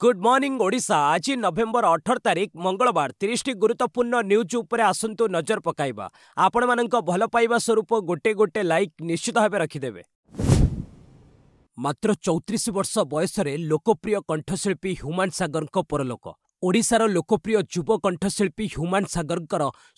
Good morning Odisha. आज नवेम्बर 18 तारिख मंगलवार 30 गुरुत्वपूर्ण न्यूज उपरे आसंतु नजर पकाइबा। आपण मानक भल पाइबा स्वरूप गोटे गोटे लाइक निश्चित भाव रखिदेवे। मात्र 34 वर्ष बयस लोकप्रिय कंठशिल्पी ह्यूमान सागर परलोक। ओडिशार लोकप्रिय युव कंठशिल्पी ह्यूमान सागर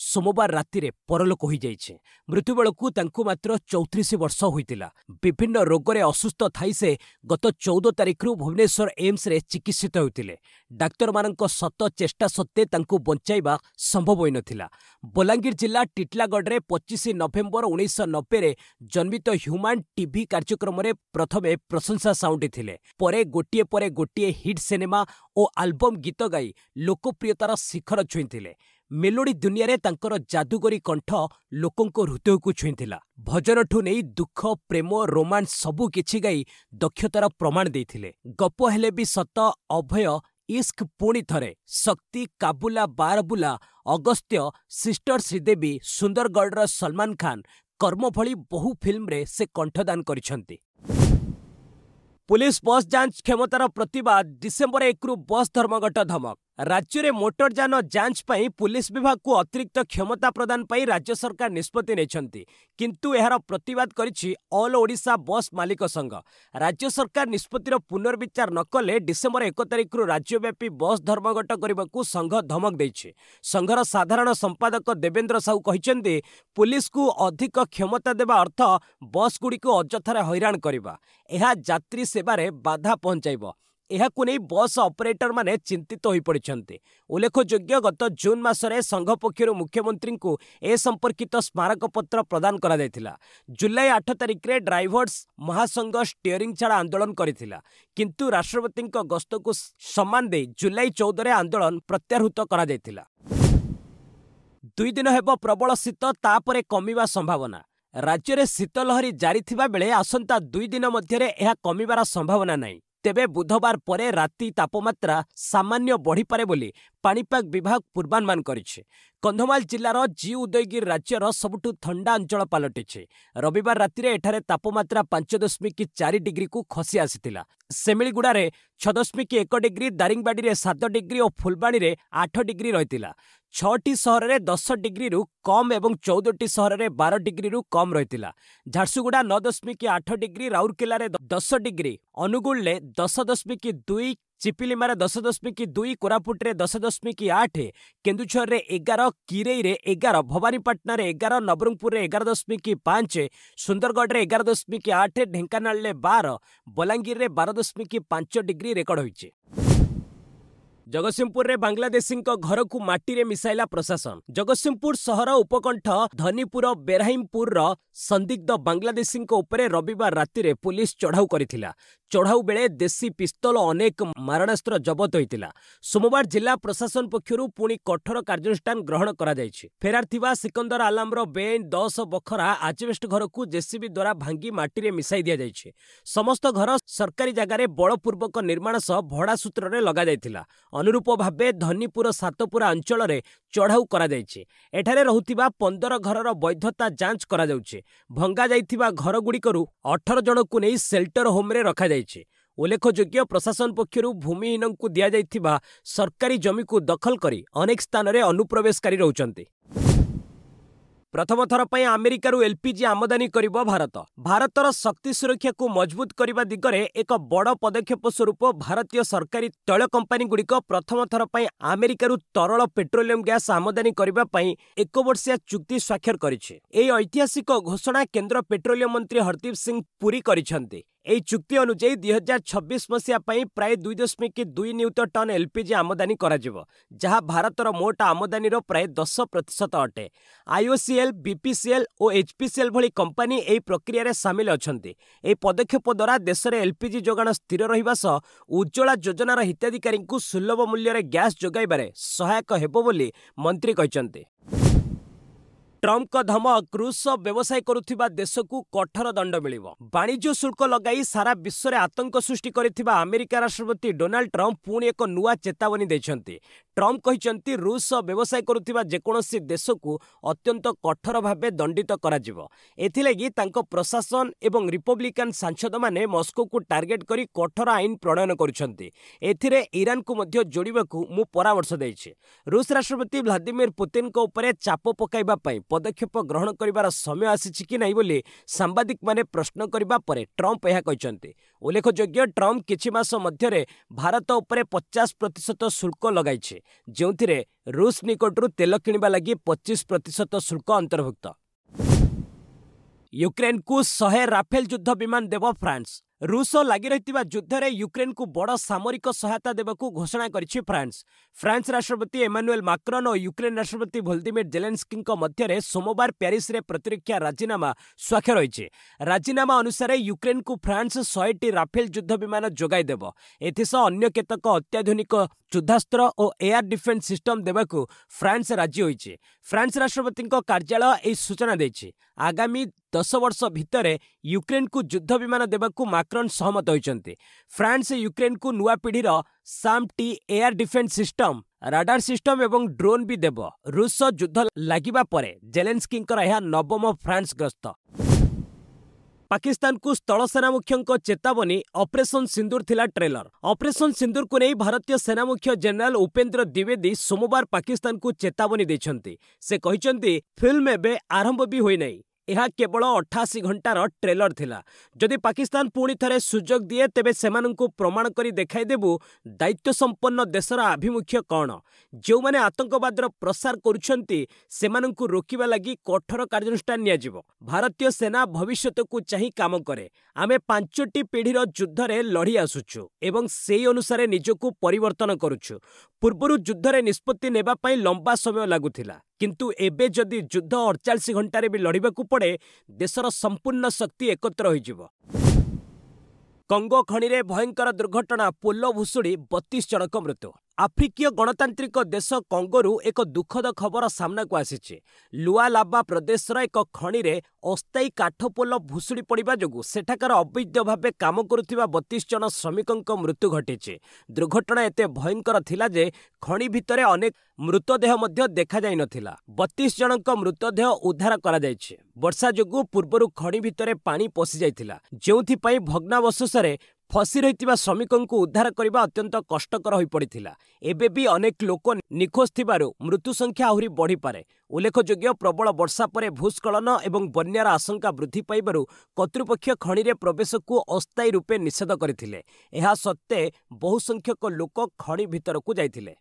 सोमवार राति रे परलोक हो जाइछे। मृत्यु बेलकु तांकु मात्र 34 वर्ष होइतिला। विभिन्न रोगरे असुस्थ थाई से गत 14 तारिख रु भुवनेश्वर एम्स रे चिकित्सित होतिले। डाक्तर मानक शत चेष्टा सत्ते तांकु बंचाइबा संभव होई नथिला। बलांगीर जिला टिटलागढ़ रे 25 नवेम्बर 1990 रे जन्मित ह्यूमान टीवी कार्यक्रम रे प्रथमे प्रशंसा साउंडी थिले। परे गोटिए हिट सिनेमा और आल्बम गीत गाई लोकप्रियतार शिखर छुईथिले। मेलोडी दुनिया रे तांकर जादूगरी कंठ लोकंको हृदय को छुईथिला। भजन ठू नहीं दुख प्रेम रोमांस सबु किछि गाई दक्षतार प्रमाण देथिले। गप हेले भी सत अभय इश्क पुणी थरे शक्ति काबुला बारबुला अगस्त्य सिस्टर श्रीदेवी सुंदरगढ़ सलमान खान कर्म भली बहु फिल्म रे से कंठदान करिसंती। पुलिस बस जांच क्षमतार प्रतिवाद डिसेम्बर 1 रु बस धर्मघट धमक। राज्य में मोटरयान जांच पई पुलिस विभाग को अतिरिक्त क्षमता प्रदान पई राज्य सरकार निष्पत्ति नेछंती, किंतु एहार प्रतिवाद करिछि ऑल ओडिशा बस मालिक संघ। राज्य सरकार निष्पत्तिर पुनर्विचार न कले डिसेम्बर 1 तारिख रु राज्यव्यापी बस धर्मघट करबाकू संघ धमक दैछि। संघर साधारण संपादक देवेंद्र साहू कहिसेंती, पुलिस को अधिक क्षमता देवा अर्थ बस गुडी को अजथारे हैरान करबा। एहा यात्री सेवारे बाधा पहुंचाइबो। एहाकु नहीं बस ऑपरेटर माने चिंतित होई पड़िछन्ते। उल्लेखयोग्य गत जून मासरे संघ पक्षर मुख्यमंत्री को ए संपर्कित स्मारक पत्र प्रदान करा जायतिला। जुलाई 8 तारिख रे ड्राइवर्स महासंघ स्टीयरिंग छाड़ा आंदोलन करिथिला, किंतु राष्ट्रपति गस्त को सम्मान दे जुलाई 14 रे आंदोलन प्रत्याहृत करा जायतिला। 2 दिन हेबो प्रबल शीत तापरे कमिबा संभावना। राज्य रे शीतलहरी जारी थिबा बेले आसंता 2 दिन मध्यरे एहा कमिबार संभावना नहीं। तेबे बुधवार परे राति तापमात्रा सामान्य बढ़ी पारे बोली पाणीपाग विभाग पूर्वानुमान करिछे। कंधमाल जिलार जी उदयगिरी राज्यर सबुठु ठंडा अंचल पलटिछे। रविवार राति रे एठारे तापमात्रा 5.4 डिग्री को खसी आसीतिला। सेमिलीगुड़ा रे 6.1 डिग्री, दारिंगबाड़ी रे 7 डिग्री और फुलबाणी रे 8 डिग्री रहितिला। 6टी सहर रे 10 डिग्री रु कम एवं 14टी सहर रे 12 डिग्री रु कम रहितिला। झारसुगुड़ा 9.8 डिग्री, राउरकेला रे 10 डिग्री, अनुगुल रे 10.2, चिपिलिमारे 10.2, कोरापुट रे 10.8, केन्दुझर रे 11, किरई रे 11, भवानीपाटना रे 11, नवरंगपुर रे 11.5, सुंदरगढ़ रे 11.8, ढेंकानाल रे 12, बलांगीर रे 12.5 डिग्री रेकर्ड होइछे। जगतसिंहपुर रे बांग्लादेशी घर को माटी रे मिसाइला प्रशासन। जगतसिंहपुर सहर उपकंठ धनीपुर बेराहिमपुर संदिग्ध बांग्लादेशी उपरे रविवार राति रे पुलिस चढ़ाऊ करिथिला। चढ़ाऊ बेले देसी पिस्तल अनेक मारणास्त्र जबत होइतिला। सोमवार जिला प्रशासन पक्षरु पुणी कठोर कार्यानुष्ठान ग्रहण करा जायछि। फेरार थिबा सिकंदर आलमर बेआईन 10 बखरा आजबेस्ट घर को जेसीबी द्वारा भांगी माटी रे मिसाई दिया जायछि। समस्त घर सरकारी जगह रे बलपूर्वक निर्माण सह भड़ा सूत्र रे लगा जायतिला। अनुरूप भावे धनीपुर सातपुरा अंचल रे चढ़ाऊ करा जायछि। एठारे रहुतिबा 15 घरर वैधता जांच करा जाउछि। भंगा जाइथिबा घर गुड़िकरू 18 जन को नहीं सेल्टर होम रे रखा जायछि। उल्लेखयोग्य प्रशासन पक्षरु भूमिहीन को दिया जाइथिबा सरकारी जमी को दखल करी अनेक स्थान रे अनुप्रवेशकारी रहउचंती। प्रथम थर पर अमेरिकारु एलपीजी आमदानी करिबो भारत। भारतर शक्ति सुरक्षा को मजबूत करने दिगरे एक बड़ पदक्षेप स्वरूप भारतीय सरकारी तैल कंपनी गुड़िक प्रथम थर पर अमेरिकारु तरल पेट्रोलियम गैस आमदानी करने 1 वर्षिया चुक्ति स्वाक्षर करिछे। एही ऐतिहासिक घोषणा केंद्र पेट्रोलियम मंत्री हरदीप सिंह पुरी करिछन्ते। एही चुक्ति अनुसार 2026 मसीहा प्राय 2.2 नियुत टन एलपीजी आमदानी कराजिबो, जहाँ भारतर मोट आमदानी प्राय 10% अटे। आईओसीएल, बीपीसीएल और एचपीसीएल भली कंपनी एही प्रक्रिया रे शामिल अछन्ते। एही पदक्षेप द्वारा देश में एलपीजी जोगाण स्थिर रहिबा सह उज्ज्वला योजनार हिताधिकारी को सुलभ मूल्य गैस जोगाइबारे सहायक हेबो बोली मंत्री कहिसन्ते। ट्रम्प धमक रूस सह व्यवसाय करुथिबा देशकू कठोर दंड मिलिबो। वाणिज्य शुल्क लगाई सारा विश्व में आतंक सृष्टि करिथिबा अमेरिका राष्ट्रपति डोनाल्ड ट्रम्प पुणी एक नुआ चेतावनी दैछन्ति। ट्रम्प कहिसन्ति रूस सह व्यवसाय करुथिबा जेकोनोसी देशकू अत्यंत कठोर भावे दंडित कराजिबो। एथिलागि तांको प्रशासन एवं रिपब्लिकान सांसद माने मस्को को टार्गेट करी कठोर आईन प्रणयन करुछन्ति। एथिरे ईरान को मध्य जोड़िबाकू मु परामर्श दैछि। रूस राष्ट्रपति व्लादिमीर पुतिन को ऊपर चाप पकाइबा पई पदक्षेप ग्रहण करिवार समय आसीछि कि नाही बोली सांबादिक माने प्रश्न करिबा परे ट्रम्प यह कहिसन्ति। उल्लेखयोग्य ट्रम्प किछि मास मध्यरे भारत उपरे 50% शुल्क लगाइछि, जोंथिरे रूस निकटरू तेल किनिबा लागि 25% शुल्क अंतर्भुक्त। यूक्रेन को 100 राफेल युद्ध विमान देव फ्रांस। रूस लगी रही युद्ध में यूक्रेन को बड़ सामरिक सहायता देवाकू घोषणा करिछि फ्रांस। फ्रांस राष्ट्रपति एमानुएल माक्रोन और यूक्रेन राष्ट्रपति वोलोदिमीर जेलेन्स्की मध्य सोमवार प्यारिस रे प्रतिरक्षा राजीनामा स्वाक्षर होइछि। राजीनामा अनुसार यूक्रेन को फ्रांस 100टी राफेल युद्ध विमान जोगाई देव। एथिसह अन्य केतक अत्याधुनिक युद्धास्त्र और एयर डिफेन्स सिस्टम देवाकू फ्रांस राजी होइछि। फ्रांस राष्ट्रपति कार्यालय यह सूचना देछि। आगामी 10 वर्ष भितर यूक्रेन को युद्ध विमान देवाकू माक्रोन सहमत होइछन्ति। फ्रांस यूक्रेन को नुआ पीढ़ीर SAM-T air defence system, radar system एवं ड्रोन भी देव। रूस युद्ध लागिबा परे जेलेन्स्की यह नवम फ्रांस गस्त। पाकिस्तान को स्थल सेना मुख्यों चेतावनी ऑपरेशन सिंदूर थिला ट्रेलर। ऑपरेशन सिंदूर को नहीं भारतीय सेना मुख्य जनरल उपेंद्र द्विवेदी सोमवार पाकिस्तान को चेतावनी देछन्ति। से कहिसन्ति फिल्म एबे आरंभ भी होई नहीं, यह केवल 88 घंटार ट्रेलर थिला। जदि पाकिस्तान पुणी थरे सुजोग दिए तेबे सेमानंकु प्रमाण करी देखाई देबु दायित्व संपन्न देशर आभिमुख्य कौन। जो माने आतंकवादर प्रसार करुछन्ति सेमानंकु रोकिबा लागि कठोर कार्यानुष्ठान नियाजिबो। भारतीय सेना भविष्यत को चाही काम करे। आमे 5टी पीढ़ीर युद्ध रे लड़ी आसुछु एवं सेई अनुसारे निजको परिवर्तन करुछु। पूर्वरु युद्ध रे निष्पत्ति नेबा पई लंबा समय लागुथिला, किंतु एबे जदि युद्ध 48 घंटारे भी लड़िबाकू पड़े देशर संपूर्ण शक्ति एकत्र होइजिबो। कंगो खणी रे भयंकर दुर्घटना, पोलो भुशुड़ी 32 जनक मृत्यु। आफ्रिकीय गणतांत्रिक देश कंगोरू एक दुखद खबर सामना को आसीछि। लुआलाबा प्रदेशर एक खणी रे अस्थायी काठपोल भुशुड़ी पड़िबा जोगु सेठाकार अवैध भावे काम करुथिबा 32 जन श्रमिकଙ୍କ मृत्यु घटिछि। दुर्घटना एते भयंकर थिला जे खणी भितरे अनेक मृतदेह मध्य देखा जाई नथिला। 32 जनक मृतदेह उद्धार करा जायछि। वर्षा जोगु पूर्वरु खणी भितरे पानी पसि जाइथिला, जेउथि पई भग्नावशेषरे फसी रही श्रमिकों को उद्धार करने अत्यंत कष्टकर हो पड़ा। एबे भी अनेक लोक निखोज थिबारु मृत्यु संख्या आहुरी बढ़ी पारे। उल्लेखयोग्य प्रबल वर्षा परे भूस्खलन एवं बन्यार आशंका वृद्धि पाइबारु कर्तृपक्ष खणी रे प्रवेश को अस्थायी रूपे निषेध करथिले। एहा सत्ते बहु संख्यक लोक खणी भितर को जाइथिले।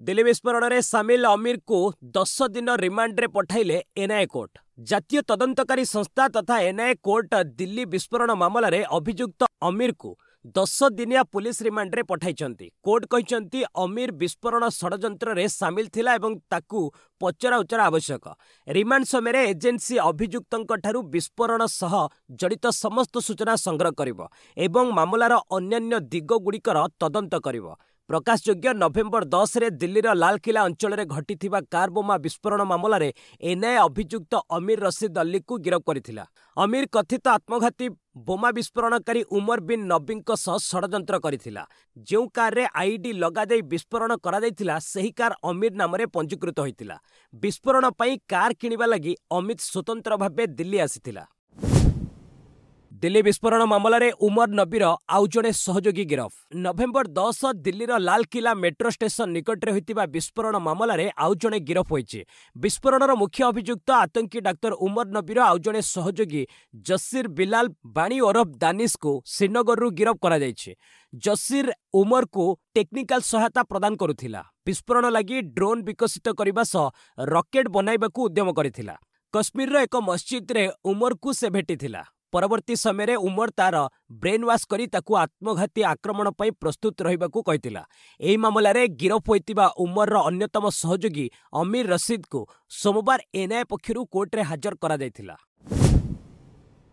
दिल्ली विस्फोरण में सामिल अमीर को 10 दिन रिमांड रे पठाइले एनआईए कोर्ट। जातीय तदंतकारी संस्था तथा एनआईए कोर्ट दिल्ली विस्फोरण मामला रे अभियुक्त अमीर को 10 दिनिया पुलिस रिमांड रे पठाइछन्ति। कोर्ट कहिसन्ति अमीर विस्फोरण षडयंत्र रे सामिल थिला एवं ताकू पचरा उचरा आवश्यक। रिमांड समय रे एजेंसी अभियुक्तଙ୍କ ठारू विस्फोरण सह जड़ित समस्त सूचना संग्रह करिवो एवं मामलार अन्यान्य दिग गुड़िकर तदंत करिवो। प्रकाशयोग्य नवेम्बर 10 रे दिल्लीर लालकिला अंचल में घटी कार बोमा विस्फोरण मामला रे एनआईए अभियुक्त अमीर रशीद अली को गिरफ्त करथिला। अमीर कथित आत्मघाती बोमा विस्फोरणकारी उमर बिन नबीଙ୍କ सह षडयंत्र करथिला। जो कार रे आईडी लगा जाई विस्फोरण करा जायथिला सही कार अमीर नाम रे पंजीकृत होइतिला। विस्फोरण पई कार किनिबा लागि अमित स्वतंत्र भाबे दिल्ली आसीथिला। दिल्ली विस्फोरण मामला रे उमर नबीर आउ जणे सहयोगी गिरफ। नवेम्बर 10 दिल्लीर लालकिला मेट्रो स्टेशन निकट रे होइतिबा विस्फोरण मामला रे आउ जणे गिरफ होइछि। विस्फोरणर मुख्य अभियुक्त आतंकी डाक्टर उमर नबीर आउ जणे सहयोगी जसीर बिलाल बाणी ओरफ दानिश को श्रीनगर रु गिरफ करा जायछि। जसीर उमर को टेक्निकल सहायता प्रदान करुथिला। विस्फोरण लागि ड्रोन विकसित करबा सह रॉकेट बनाइबाकू उद्यम करिथिला। कश्मीर रो एक मस्जिद रे उमर को से भेटिथिला। परवर्ती समय रे उमर तार ब्रेन वाश करी ताकू आत्मघाती आक्रमण पई प्रस्तुत रहिबाकू कहितिला। एही मामला रे गिरफ होइतिबा उमर रो अन्यतम सहयोगी अमीर रशीद को सोमवार एनआईए पक्षरु कोर्ट रे हाजर करा जायतिला।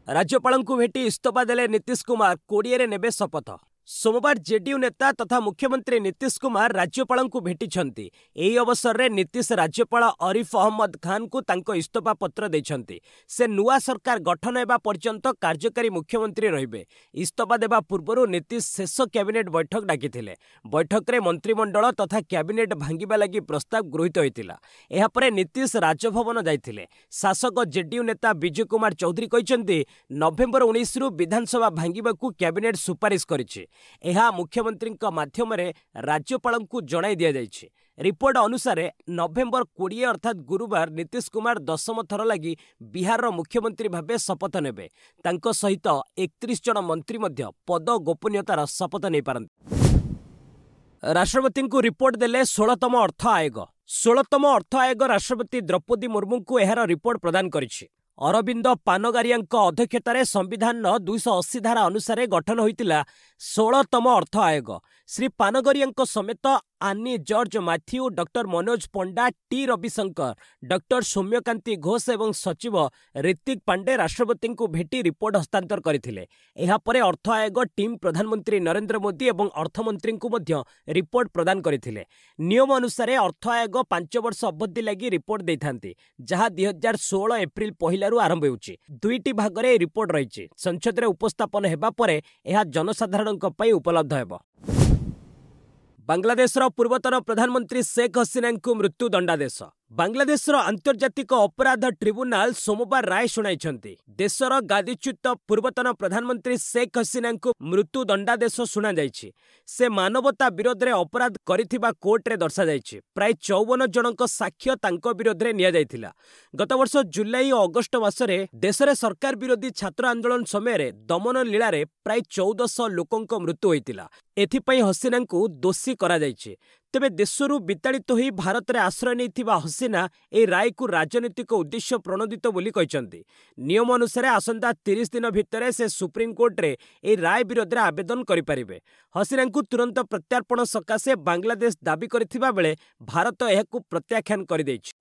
राज्यपाल को भेटी इस्तफा देले नीतीश कुमार 20 रे नेबे शपथ। सोमवार जेडीयू नेता तथा मुख्यमंत्री नीतीश कुमार राज्यपाल को भेटिछंती। एही अवसर रे नीतीश राज्यपाल आरिफ अहमद खान को तांको इस्तफा पत्र देछंती। से नुआ सरकार गठन हेबा पर्यंत कार्यकारी मुख्यमंत्री रहिबे। इस्तफा देबा पूर्वरु नीतीश शेष कैबिनेट बैठक डाकिथिले। बैठक रे मंत्रिमंडल तथा कैबिनेट भांगिबा लागि प्रस्ताव गृहीत होइतिला। एहा परे नीतीश राजभवन जाइथिले। शासक जेडीयू नेता विजय कुमार चौधरी कहिसंती नवेम्बर 19 रु विधानसभा भांगिबाकू कैबिनेट सुपारिश करिछि। एहा मुख्यमंत्री माध्यम राज्यपाल को जणाई दिया जाइछि। रिपोर्ट अनुसार नवेम्बर 20 अर्थात गुरुवार नीतीश कुमार 10म थर लगी बिहार मुख्यमंत्री भावे शपथ नेबे। तांको सहित 31 जन मंत्री मध्य पद गोपनीयतार शपथ नहीं पारंती। राष्ट्रपति को रिपोर्ट देले 16तम अर्थ आयोग। 16तम अर्थ आयोग राष्ट्रपति द्रौपदी मुर्मू को एहार रिपोर्ट प्रदान करिछि। अरविंद पानगारिया अध्यक्षतार संविधान 280 धारा अनुसार गठन होइतिला 16तम अर्थ आयोग। श्री पानगारिया समेत आनी जॉर्ज मैथ्यू, डॉक्टर मनोज पंडा, टी रविशंकर, डॉक्टर सौम्यकांति घोष एवं सचिव ऋतिक पांडे राष्ट्रपति को भेटी रिपोर्ट हस्तांतर करथिले। एहा परे अर्थ आयोग टीम प्रधानमंत्री नरेंद्र मोदी एवं अर्थमंत्री को मध्य रिपोर्ट प्रदान करथिले। नियम अनुसार अर्थ आयोग 5 वर्ष अवधि लगी रिपोर्ट देथांती, जहां 2016 एप्रिल 1 रु आरंभ होउची। दुईटी भागरे रिपोर्ट रहिछि। संसद रे उपस्थापन हेबा परे एहा जनसाधारणक पई उपलब्ध हेबो। बांग्लादेश पूर्वतन प्रधानमंत्री शेख हसीना को मृत्यु दंडादेश। बांग्लादेश आंतर्जातिक अपराध ट्रिब्यूनाल सोमवार राय शुणाई। देशर गादीच्युत पूर्वतन प्रधानमंत्री शेख हसीना को मृत्यु दंडादेश शुणा जाइछि। से मानवता विरोध रे अपराध करिथिबा कोर्ट रे दर्शा जाइछि। प्राय 54 जनक साक्ष्य तांको विरोध रे निया जाइथिला। गत वर्ष जुलाई और अगस्त मासरे देश रे सरकार विरोधी छात्र आंदोलन समय रे दमन लीला रे प्राय 1400 लोकंक मृत्यु होइतिला। एथिपई हसीना को दोषी करा जाइछि। तेबे देशरू विताड़ित होई भारत रे आश्रय नैथिबा हसीना ए राय को राजनीतिक उद्देश्य प्रणोदित बोली कहिसंती। नियम अनुसार आसंता 30 दिन भितर से सुप्रीम कोर्ट रे ए राय विरोध रे आवेदन करि परिबे। हसीना को तुरंत प्रत्यार्पण सकाशे बांग्लादेश दाबी करथिबा बेले भारत एहाकू प्रत्याख्यान करि दैछि।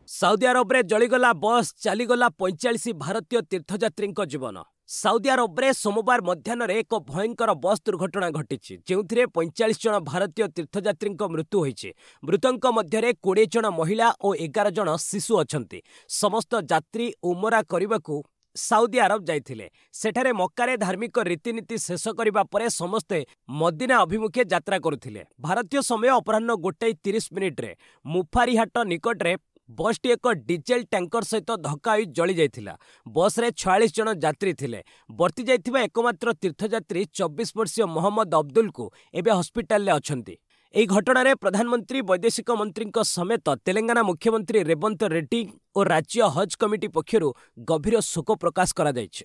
साउदी अरब रे जळीगला बस, चालीगला 45 भारतीय तीर्थयात्री जीवन। साउदी अरब रे सोमवार मध्याह्न एक भयंकर बस दुर्घटना घटी, जो 45 जन भारतीय तीर्थयात्री मृत्यु होइछि। मृतक मध्य 20 जन महिला और 11 जन शिशु अछंती। समस्त यात्री उमरा करबाकू साउदी अरब जाइथिले। सेठारे मक्कारे धार्मिक रीतिनीति शेष करिबा परे समस्ते मदीना अभिमुखे यात्रा करुथिले। भारतीय समय अपराह्न 1:30 रे मुफारीहाट निकट रे बसटी एक डीजेल टैंकर सहित धक्का होई जली जाइथिला। बस रे 46 जन यात्री थिले। बर्ती जाइथिबा एकमात्र तीर्थयात्री 24 वर्षीय मोहम्मद अब्दुल को एबे हॉस्पिटल ले अछंती। एही घटना रे प्रधानमंत्री वैदेशिक मंत्री समेत तेलंगाना मुख्यमंत्री रेवंत रेड्डी और राज्य हज कमिटी पक्षरु गभीर शोक प्रकाश करा जाइछि।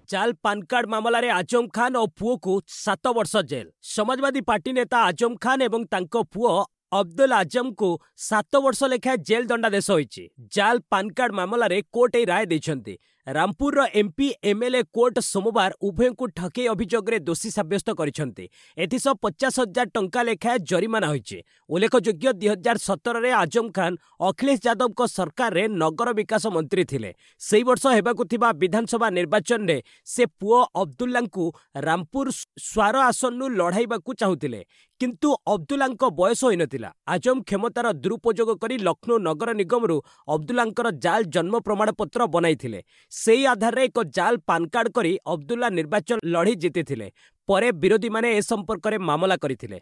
जाल पान कार्ड मामला रे आजम खान और पुओ को 7 वर्ष जेल। समाजवादी पार्टी नेता आजम खान एवं तांको पुओ अब्दुल आजम को 7 वर्ष लेखा जेल दंडादेश होइछि। जाल पान कार्ड मामला रे कोर्ट राय दैछंती। रामपुर एमपी एमएलए कोर्ट सोमवार उभय को ठकेई अभियोग रे दोषी साब्यस्त करिसंती। एथिस 50,000 टंका लेखा जरिमाना होइछि। उल्लेखयोग्य 2017 रे आजम खान अखिलेश यादव को सरकार रे नगर विकास मंत्री थिले। सेही वर्ष हेबाकु थिबा विधानसभा निर्वाचन रे से पुओ अब्दुल्ला को रामपुर स्वार आसनु लढाइबाकू चाहुथिले, किंतु अब्दुल्लाଙ୍କ बयस होइनथिला। आजम क्षमतार दुरुपयोग करी लखनऊ नगर निगमरू अब्दुल्लाଙ୍କର जाल जन्म प्रमाणपत्र बनाइथिले। सेही आधार रे एक जाल पान कार्ड करी अब्दुल्ला निर्वाचन लड़ी जीतिथिले। परे विरोधी माने ए संपर्क रे मामला करिथिले।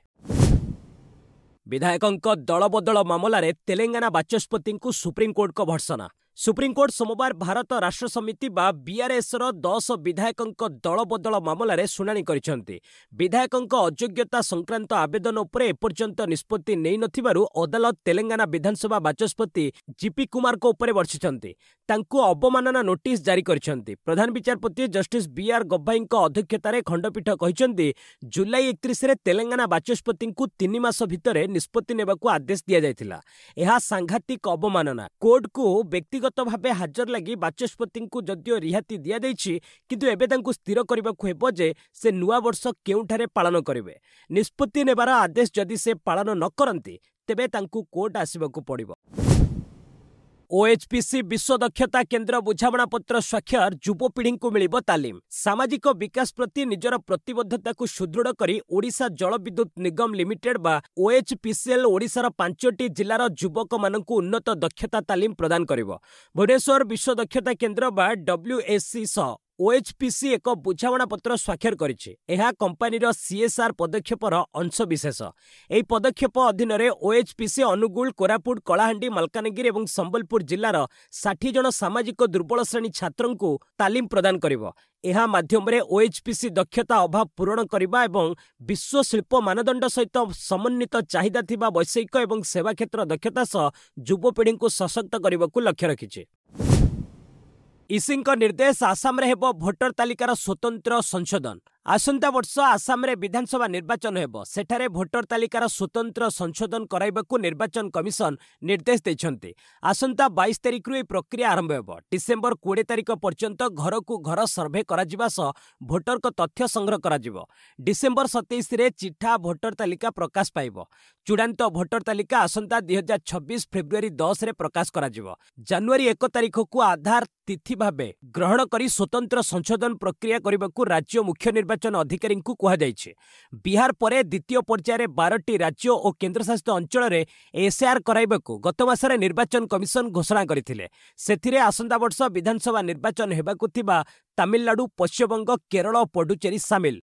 विधायकଙ୍କ दलबदल मामला रे तेलंगाना बाचस्पति को सुप्रीम कोर्ट को भर्सना। सुप्रीम कोर्ट सोमवार भारत राष्ट्र समिति बा बीआरएस 10 विधायकଙ୍କ दलबदल मामला रे सुनानी करिसंती। विधायकଙ୍କ अयोग्यता संक्रांत आवेदन उपरे एपर्यंत निष्पत्ति नै नथिबारु अदालत तेलंगाना विधानसभा बाचस्पति जीपी कुमार को उपरे वर्षिसंती। तांकु अवमानना नोटिस जारी करिसंती। प्रधान विचारपति जस्टिस बीआर गब्बाईଙ୍କ अध्यक्षतार खंडपीठ कहिसंती जुलाई 31 रे तेलंगाना बाचस्पति को 3 मास भितरे निष्पत्ति नेबाकू आदेश दिया जायतिला। एहा सांघातिक अवमानना। कोर्ट को व्यक्तिगत भावे हाजर लगी बाचस्पति को जदियो रिहाती दिया दैछि, किंतु एबे तांकु स्थिर करिबाकू हेबो जे से नुआ वर्ष केउठारे पालन करिवे। निष्पत्ति नेबार आदेश जदि से पालन न करंती तेबे तांकु कोर्ट आसिबाकू पड़िबो। ओएचपीसी विश्व दक्षता केन्द्र बुझामणा पत्र स्वाक्षर युवपीढ़ी को मिलिब तालीम। सामाजिक विकास प्रति निजर प्रतिबद्धता को सुदृढ़ करी ओडिशा जल विद्युत निगम लिमिटेड बा ओएचपीसीएल ओडिशार 5टी जिलार युवक मानकु उन्नत दक्षता तालीम प्रदान करिब। भुवनेश्वर विश्व दक्षता केन्द्र बा डब्ल्यूएससी सह ओएचपीसी एक बुझामणा पत्र स्वाक्षर करिछि। एहा कंपनीर सीएसआर पदक्षेपर अंशविशेष। एही पदक्षेप अधीन ओएचपीसी अनुगुल, कोरापुट, कलाहांडी, मालकानगिरी और संबलपुर जिलार 60 जन सामाजिक दुर्बल श्रेणी छात्रन को तालीम प्रदान करिब। एहा माध्यम रे ओएचपीसी दक्षता अभाव पूरण करिबा एवं विश्व शिल्प मानदंड सहित समन्वित चाहिदा थिबा वैषयिक एवं सेवा क्षेत्र दक्षता सह युवपीढ़ी को सशक्त करने लक्ष्य रखिछि। इसिंक निर्देश आसाम रे हेबो भोटर तालिकार स्वतंत्र संशोधन। आसंता वर्ष आसाम रे विधानसभा निर्वाचन हेबो। सेठारे भोटर तालिकार स्वतंत्र संशोधन कराइबाकू निर्वाचन कमिशन निर्देश दैछन्ते। आसंता 22 तारिख रु प्रक्रिया आरंभ हेबो। डिसेंबर 20 तारिख पर्यंत घर को घर सर्वे कराजिबा सह भोटर को तथ्य संग्रह कराजिबो। डिसेंबर 27 रे चिठा भोटर तालिका प्रकाश पाइबो। चूड़ांत भोटर तालिका आसंता 2026 फेब्रुआरी 10 रे प्रकाश कराजिबो। जनवरी 1 तारिख को आधार तिथि भावे ग्रहण करी स्वतंत्र संशोधन प्रक्रिया करबाकू राज्य मुख्य निर्वाचन अधिकारी को कहा जायछि। बिहार परे द्वितीय पर्यायर 12टी राज्य और केन्द्रशासित अंचल रे एसआर कराइबाकू गत मासरे निर्वाचन कमिशन घोषणा करथिले। सेथिरे आसंता वर्ष विधानसभा निर्वाचन हेबाकू थिबा तमिलनाडु, पश्चिमबंग, केरल और पुडुचेरी सामिल।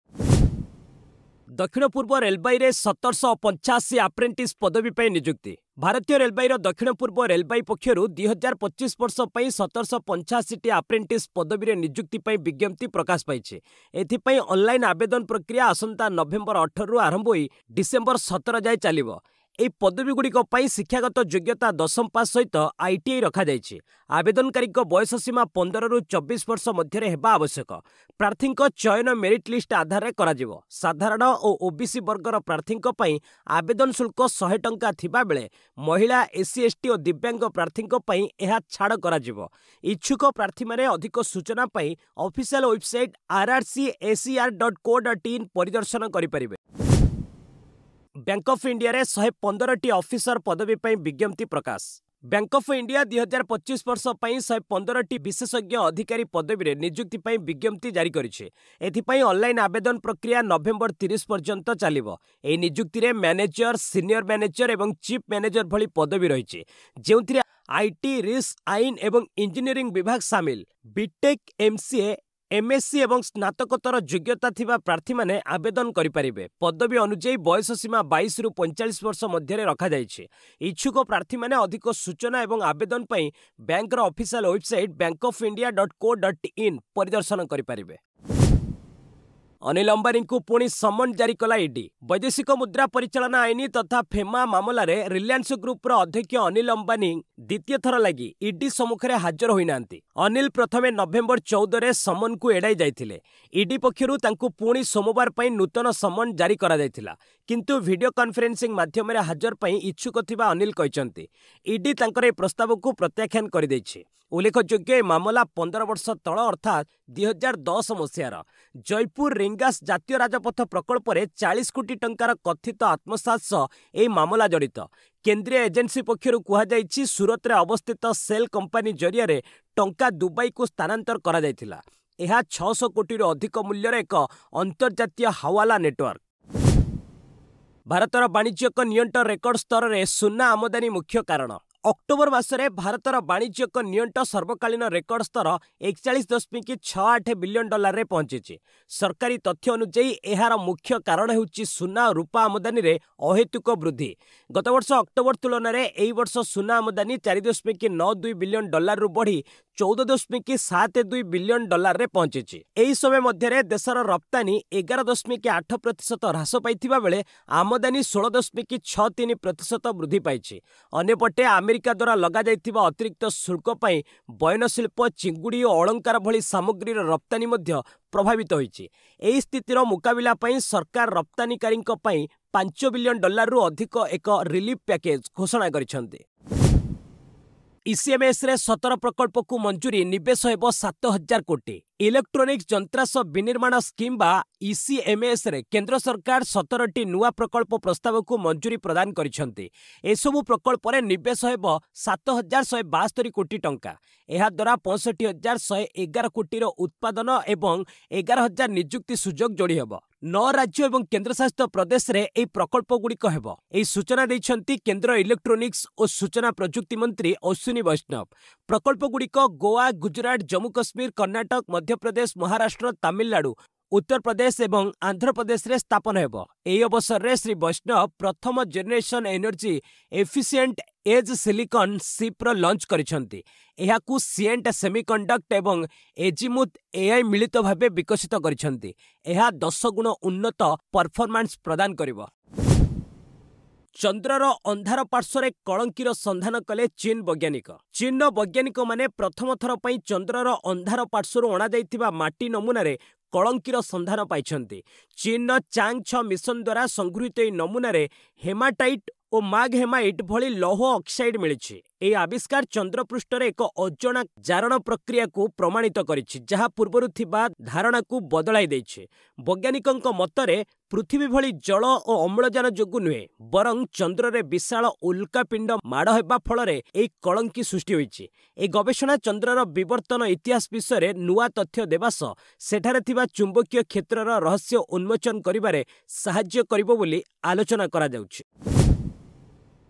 दक्षिण पूर्व रेलबाई रे 1785 अप्रेंटिस पदवी पर नियुक्ति। भारतीय रेलबाई दक्षिण पूर्व रेलबाई पक्षर 2025 वर्ष 1785 अप्रेंटिस पदवी रे नियुक्ति पर विज्ञप्ति प्रकाश पाई। एथिपाई ऑनलाइन आवेदन प्रक्रिया आसंता नवेम्बर 18 रु आरंभ होई डिसेंबर 17 जाए चलिबो। এই পদবীগুড়িক শিক্ষাগত যোগ্যতা 10ম পাস সহিত আইটিআই রখা যাইছে। আবেদনকারীଙ୍କ বয়স সীমা 15 রু 24 ବର୍ଷ ମଧ୍ୟରେ ହେବା ଆବଶ୍ୟକ। ପ୍ରାର୍ଥୀଙ୍କ ଚୟନ ମେରିଟ୍ ଲିଷ୍ଟ ଆଧାରରେ କରାଯିବ। ସାଧାରଣ ଓ ଓବିସି ବର୍ଗର ପ୍ରାର୍ଥୀଙ୍କ ପାଇଁ ଆବେଦନ ଶୁଳ୍କ 100 ଟଙ୍କା ଥିବା ବେଳେ ମହିଳା, ଏସସି ଏସଟି ଓ ଦିବ୍ୟାଙ୍ଗ ପ୍ରାର୍ଥୀଙ୍କ ପାଇଁ ଏହା ଛାଡ଼ କରାଯିବ। ଇଚ୍ଛୁକ ପ୍ରାର୍ଥୀମାନେ ଅଧିକ ସୂଚନା ପାଇଁ ଅଫିସିଆଲ ୱେବସାଇଟ rrcser.co.in ପରିଦର୍ଶନ କରିପାରିବେ। बैंक ऑफ इंडिया रे 115टी ऑफिसर पदवी पर विज्ञप्ति प्रकाश। बैंक ऑफ इंडिया 2025 वर्ष 115टी विशेषज्ञ अधिकारी पदवी रे नियुक्ति पर विज्ञप्ति जारी करिछे। एथिपाई ऑनलाइन आवेदन प्रक्रिया नवेम्बर 30 पर्यंत चलिबो। ए नियुक्ति रे मैनेजर, सीनियर मैनेजर एवं चीफ मैनेजर भली पदवी रहिछे, जेउथिरे आईटी, रिस्क, आईन एवं इंजीनियरिंग विभाग सामिल। बीटेक, एमसीए, एमएससी एवं स्नातकोत्तर योग्यता थिबा प्रार्थी माने आवेदन करिपारिबे। पदवी अनुଯାୟୀ बयस सीमा 22 रु 45 वर्ष मध्य रखा जाइछे। इच्छुक प्रार्थी माने अधिक सूचना एवं आवेदन पई बैंकर ऑफिशियल वेबसाइट bankofIndia.co.in परिदर्शन करिपारिबे। अनिल अंबानी को पुणी समन जारी कला ईडी। वैदेशिक मुद्रा परिचालना आईन तथा फेमा मामला रे रिलायंस ग्रुप अध्यक्ष अनिल अंबानी द्वितीय थर लगी ईडी सम्मुखें हाजर होना। अनिल प्रथमे नवेम्बर 14 रे समन को एड़ाई जाइथिले। ईडी पक्षरु तांकु पुणी सोमवार पई नूतन समन जारी करा जाइथिला, किंतु वीडियो कॉन्फ्रेंसिंग माध्यम रे हाजर पई इच्छुक थिबा अनिल कहिसंती। ईडी तांकर ए प्रस्ताव को प्रत्याख्यान कर दैछि। उल्लेखयोग्य मामला 15 वर्ष तल अर्थात 2010 मसीहार जयपुर रिंगास जातीय राजपथ प्रकल्प रे 40 कोटी टंकार कथित आत्मसात सह ए मामला जड़ित। केंद्रीय एजेंसी पक्षरु कुहा जाइछि सूरत रे अवस्थित सेल कंपनी जरिया रे टंका दुबई को स्थानांतर करा जाइथिला। एहा 600 कोटी रो अधिक मूल्यर एक अंतर्जातीय हवाला नेटवर्क। भारतर वाणिज्यिक नियंत्रण रेकर्ड स्तर रे सुना आमदानी मुख्य कारण। अक्टोबर मासरे भारतर वाणिज्यिक नियंत्रण सर्वकालीन रेकर्ड स्तर 41.68 बिलियन डॉलर रे पहुंची। सरकारी तथ्य अनुଯାୟୀ एहार मुख्य कारण हेउची सुना और रूपा आमदानी रे अहेतुक वृद्धि। गत वर्ष अक्टोबर तुलन में एई वर्ष सुना आमदानी 4.92 बिलियन डॉलर रु बढ़ी 14.72 बिलियन डॉलर रे पहुंची। एही समय मध्य देशर रप्तानी 11.8% ह्रास पाइथिबा बेले आमदानी 16.63% वृद्धि पाइछि। अन्यपटे अमेरिका द्वारा लगा जाइथिबा अतिरिक्त शुल्क पई बयनशिल्प, चिंगुड़ी और अलंकार भली सामग्री रप्तानी मध्य प्रभावित होइछि। एही स्थितिर मुकाबिला पई सरकार रप्तानीकारींक पई 5 बिलियन डॉलर रु अधिक एक रिलीफ पैकेज घोषणा करिसेंते। इसीएमएस रे 17 प्रकल्प को मंजूरी निवेश हेब 7,000 कोटी। इलेक्ट्रोनिक्स जंत्रांश विनिर्माण स्कीम बा इसीएमएस रे केंद्र सरकार 17टी नुआ प्रकल्प प्रस्ताव को मंजूरी प्रदान करिसेंती। एसबु प्रकल्प रे निवेश हेब 7,172 कोटी टंका। एहा द्वारा 65,111 कोटी उत्पादन एवं 11,000 नियुक्ति सुजोग जोड़ी हेब। 9 राज्य एवं केंद्रशासित प्रदेश रे एई प्रकल्प गुड़िक हेब। एई सूचना दैछंती केंद्र इलेक्ट्रोनिक्स और सूचना प्रजुक्ति मंत्री अश्विनी वैष्णव। प्रकल्प गुड़िक गोवा, गुजरात, जम्मू कश्मीर, कर्नाटक, मध्य प्रदेश, महाराष्ट्र, तमिलनाडु, उत्तर प्रदेश एवं आंध्र प्रदेश रे स्थापन हेब। एई अवसर रे श्री वैष्णव प्रथम generation energy efficient edge silicon सिप्र लॉन्च करिसेंती। एहाकू सिएंट सेमीकंडक्ट एवं एजिमुथ एआई मिलित भावे विकसित करिसेंती। एहा 10 गुण उन्नत परफॉर्मेंस प्रदान करिवो। चंद्रर अंधार पार्श्वर कलंकीर संधान कले चीन वैज्ञानिक। चीन वैज्ञानिक माने प्रथम थर पई चंद्रर अंधार पार्श्वर अणा जाइथिबा माटी नमूना रे कलंकीर संधान पाइछंती। चीन चांग 6 मिशन द्वारा संगृहीत एई नमूना रे हेमाटाइट और माग हेमाइट भली लौह ऑक्साइड मिलिछि। एई आविष्कार चंद्रपृष्ठरे एक अजଣା जारण प्रक्रिया को प्रमाणित करिछि, जहा पूर्वरु थिबा धारणा को बदलाई दैछि। वैज्ञानिकंक मतरे पृथ्वी भली जल और अम्लजान जोगु नुहे, बरं चंद्र रे विशाल उल्कापिंड माड़ हेबा फलरे एई कलंकी सृष्टि होइछि। एई गवेषणा चंद्रर विवर्तन इतिहास विषय नुआ तथ्य देवास सेठारे थिबा चुंबकीय क्षेत्रर रहस्य उन्मोचन करिबारे सहाय्य करिबो बोली आलोचना करा जाउछि।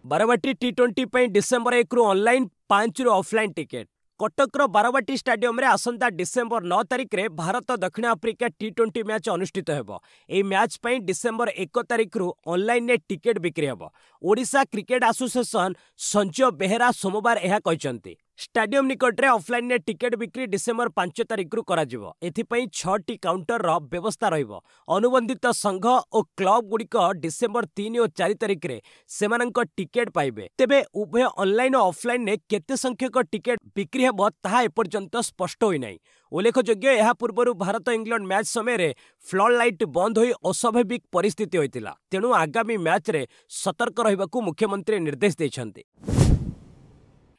बारवाटी टी20 पर डिसेंबर 1 रु ऑनलाइन 5 रु ऑफलाइन टिकेट। कटकर बारवाटी स्टाडियम रे आसंता डिसेंबर 9 तारिख रे भारत दक्षिण आफ्रिका टी20 मैच अनुष्ठित हेबो। एई मैच पई डिसेंबर 1 तारिख रु ऑनलाइन ने टिकेट बिक्री हेबो। ओडिशा क्रिकेट एसोसिएशन संजय बेहेरा सोमवार एहा कहचंती। स्टाडियम निकट रे ऑफलाइन ने टिकेट बिक्री डिसेंबर 5 तारिख रु कराजिवो। एथिपई 6टी काउंटर रो व्यवस्था रहिबो। अनुबंधित संघ और क्लब गुड़िक डिसेंबर 3 और 4 तारिख रे सेमानंक टिकेट पाइबे। तेबे उभय ऑनलाइन और ऑफलाइन ने केते संख्यक टिकेट बिक्री हेबो ताहा एपर्यंत स्पष्ट होई नै। उल्लेखयोग्य एहा पूर्वरु भारत इंग्लैंड मैच समय रे फ्लड लाइट बंद होई अस्वाभाविक परिस्थिति होइतिला। तेणु आगामी मैच रे सतर्क रहिबाकू मुख्यमंत्री निर्देश दैछन्ती।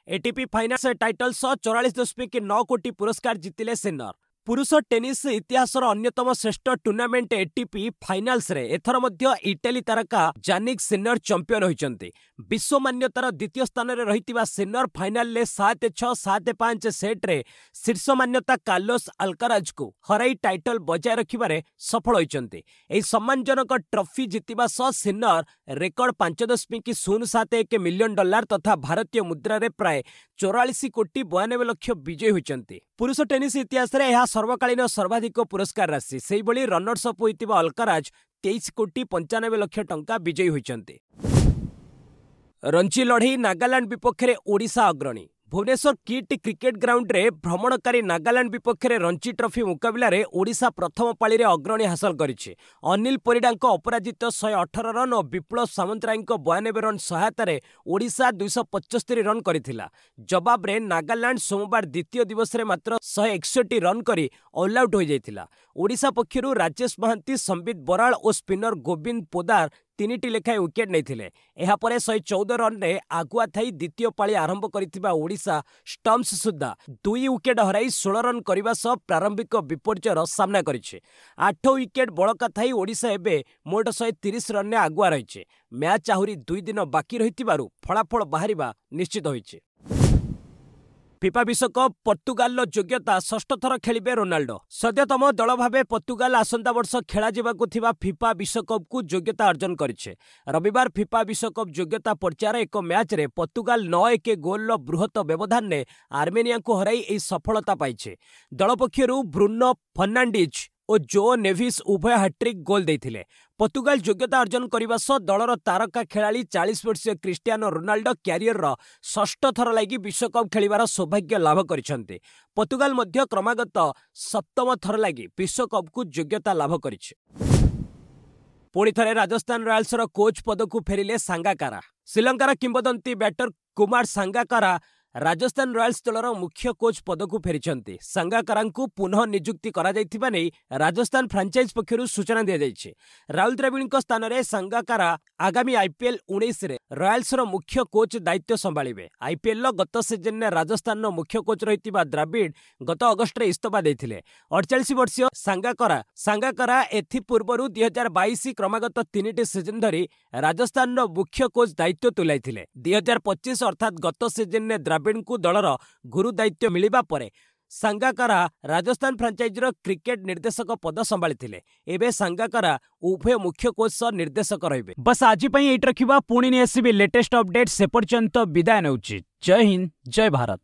एटीपी फाइनाल्स टाइटल 44.9 कोटी पुरस्कार जितिले सिन्नर। पुरुष टेनिस इतिहासर अन्यतम श्रेष्ठ टूर्नामेंट एटीपी फाइनाल्स रे एथर मध्य इटाली तारका जानिक सिन्नर चैंपियन होइचंती। विश्व मान्यतार द्वितीय स्थान रे रहितिबा सिन्नर फाइनाल ले 7-6, 7-5 सेट रे शीर्ष मान्यता कार्लोस अल्काराज को हराई टाइटल बजाय रखिबारे सफल होइचंती। एई सम्मानजनक ट्रॉफी जितिबा सह सिन्नर रेकर्ड 5.071 मिलियन डॉलर तथा भारतीय मुद्रा रे प्राय 44 कोटी 92 लक्ष विजयी होइचंती। पुरुष टेनिस इतिहास रे एहा सर्वकालीन सर्वाधिक पुरस्कार राशि। सेही भली रनर्स अप होइतिबा अल्काराज 23 कोटी 95 लक्ष टंका विजयी होइचंती। रणजी लढ़ई नागालैंड विपक्ष रे ओडिशा अग्रणी। भुवनेश्वर किट क्रिकेट ग्राउंड रे भ्रमणकारी नागालैंड विपक्ष रे रणजी ट्रॉफी मुकाबला रे ओडिशा प्रथम पाली रे अग्रणी हासिल करिछि। अनिल परिडांक अपराजित 118 रन और विप्लव सामंतरायଙ୍କ 92 रन सहायता रे ओडिशा 275 रन करिथिला। जवाब रे नागालैंड सोमवार द्वितीय दिवस रे मात्र 161 रन करी ऑल आउट हो जाइथिला। ओडिशा पक्षरु राजेश महांती, संबित बराल और स्पिनर गोविंद पोदार 3टी लेखाएं विकेट नहीं। यापर 114 रन रे आगुआ थाई द्वितीय पाली आरंभ करिथिबा ओडिशा स्टम्प्स सुधा 2 विकेट हराई 16 रन करने सह प्रारंभिक विपर्ययर सामना करिछि। 8 विकेट बड़का थाई ओडिशा एबे मोट 130 रन आगुआ रही। मैच आहुरी 2 दिन बाकी रहिथिबारु फलाफल बाहरिबा निश्चित होइछि। फिफा विश्वकप पर्तुगाल योग्यता षष्ठ थर खेलिबे रोनाल्डो। सद्यतम दल भावे पर्तुगाल आसंता वर्ष खेला जिबाकु थिबा फिफा विश्वकप को योग्यता अर्जन करिछे। रविवार फिफा विश्वकप योग्यता पर्चार एक मैच रे पर्तुगाल 9-1 गोल बृहत व्यवधान ने आर्मेनिया को हराई एई सफलता पाइछे। दल पक्षरु ब्रुनो फर्नांडिज और जो नेविस उभय हैट्रिक गोल देइथिले। पर्तुगाल योग्यता अर्जन करने सह दलर तारका खेलाड़ी 40 वर्षीय क्रिस्टियानो रोनाल्डो क्यारियर षष्ठ थर लगी विश्वकप खेलिबार सौभाग्य लाभ करिसेंते। पर्तुगाल मध्य क्रमागत 7म थर लगी विश्वकप को योग्यता लाभ करिছে। पुणी थरे राजस्थान रॉयल्स कोच पद को फेरिले सांगाकारा। श्रीलंकार किंबदंती बैटर कुमार सांगाकारा राजस्थान रॉयल्स दलर मुख्य कोच पद को फेरिछंती। सांगाकारा पुनः नियुक्ति करा जाइथिबा नै राजस्थान फ्रांचाइज पक्षरु सूचना दिया जाइछे। राहुल द्रविड़ स्थान में सांगाकारा आगामी IPL 19 रे रॉयल्सर मुख्य कोच दायित्व संभाଳିबे। आईपीएल गत सीजन में राजस्थान मुख्य कोच रही द्राविड गत अगस्ट इस्तफा देथिले। 48 वर्षीय सांगाकारा एथिपूर्व 2022 क्रमागत 3टी सीजन धरी राजस्थान मुख्य कोच दायित्व तुलाइथिले। 2025 अर्थात गत सीजन में द्राविड को दलर गुरु दायित्व मिलिबा परे सांगाकारा राजस्थान फ्रांचाइजर क्रिकेट निर्देशक पद संभाळिथिले। एबे सांगाकारा उभय मुख्य कोच सह निर्देशक रहिबे। बस आज पई एट रखिबा, पुणी ने आसीबे लेटेस्ट अपडेट। से पर्यंत विदाय नउची। जय हिंद, जय भारत।